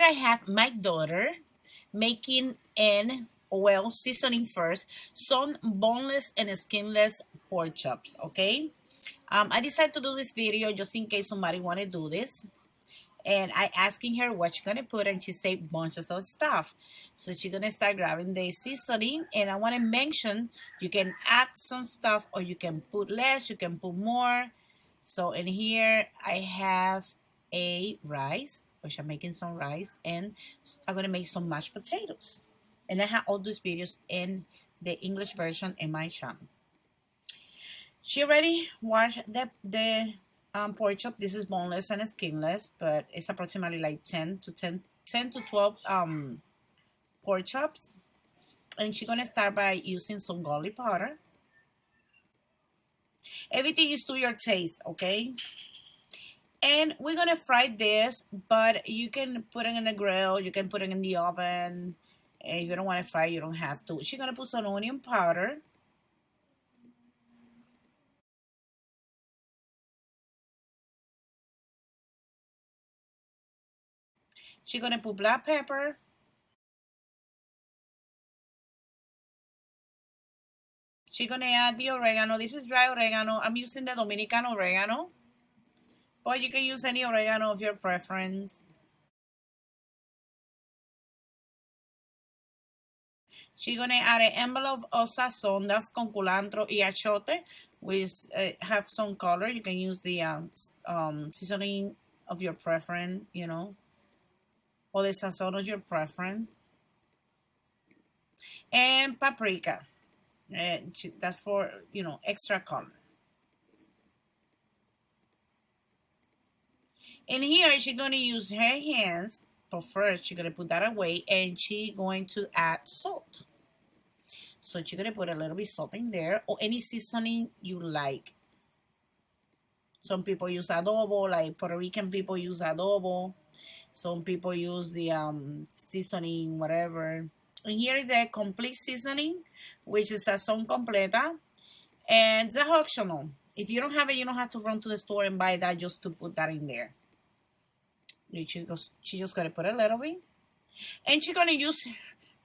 here I have my daughter making an oil seasoning first some boneless and skinless pork chops. Okay, I decided to do this video just in case somebody want to do this, and I asking her what she's gonna put, and she said bunches of stuff. So she's gonna start grabbing the seasoning, and I want to mention you can add some stuff or you can put less, you can put more. So in here I have a rice, which I'm making some rice, and I'm gonna make some mashed potatoes. And I have all these videos in the English version in my channel. She already washed the pork chop. This is boneless and skinless, but it's approximately like 10 to 12 pork chops. And she's gonna start by using some garlic powder. Everything is to your taste, okay? And we're gonna fry this, but you can put it in the grill, you can put it in the oven. If you don't want to fry, you don't have to. She's gonna put some onion powder. She's gonna put black pepper. She's gonna add the oregano. This is dry oregano. I'm using the Dominican oregano, but you can use any oregano of your preference. She's gonna add an envelope of sazon, that's con culantro y achiote, which have some color. You can use the seasoning of your preference, you know, or the sazon of your preference. And paprika, that's for, you know, extra color. And here she's gonna use her hands. But first, she's gonna put that away, and she's going to add salt. So she's gonna put a little bit salt in there, or any seasoning you like. Some people use adobo, like Puerto Rican people use adobo. Some people use the seasoning, whatever. And here is the complete seasoning, which is sazon completa, and it's optional. If you don't have it, you don't have to run to the store and buy that just to put that in there. She just gonna put a little bit, and she's gonna use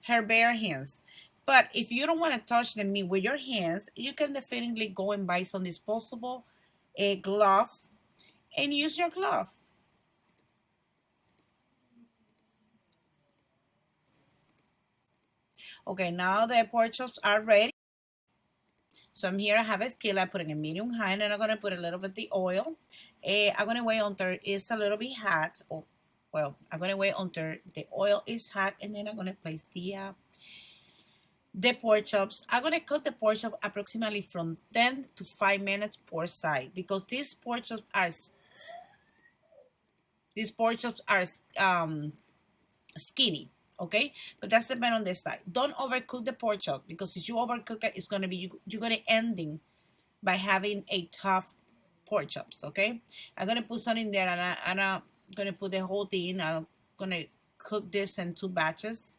her bare hands. But if you don't want to touch the meat with your hands, you can definitely go and buy some disposable glove and use your glove. Okay, now the pork chops are ready. So I'm here, I have a skillet, I put it in medium high, and then I'm gonna put a little bit of the oil. I'm gonna wait until it's a little bit hot. I'm gonna wait until the oil is hot, and then I'm gonna place the pork chops. I'm gonna cook the pork chop approximately from 10 to 5 minutes per side, because these pork chops are skinny. Okay, but that's depend on the side. Don't overcook the pork chop, because if you overcook it, it's gonna be you're gonna ending by having a tough pork chops. Okay, I'm gonna put some in there, and I'm gonna put the whole thing. I'm gonna cook this in 2 batches,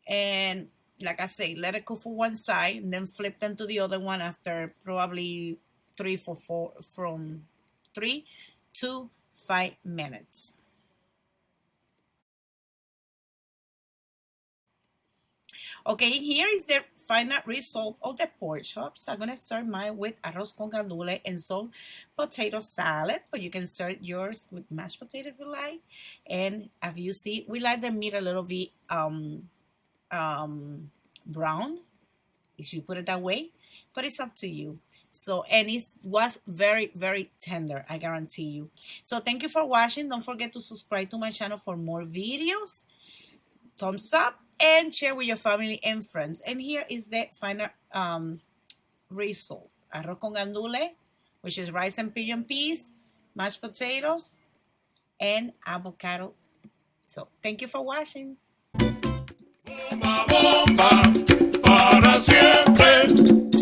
and like I say, let it cook for one side, and then flip them to the other one after probably 3 to 5 minutes. Okay, here is the final result of the pork chops. I'm gonna serve mine with arroz con gandules and some potato salad, but you can serve yours with mashed potato if you like. And as you see, we like the meat a little bit brown, if you put it that way, but it's up to you. So, and it was very, very tender, I guarantee you. So thank you for watching. Don't forget to subscribe to my channel for more videos. Thumbs up and share with your family and friends. And here is the final result. Arroz con gandules, which is rice and pigeon peas, mashed potatoes, and avocado. So thank you for watching. Bomba, bomba, para siempre.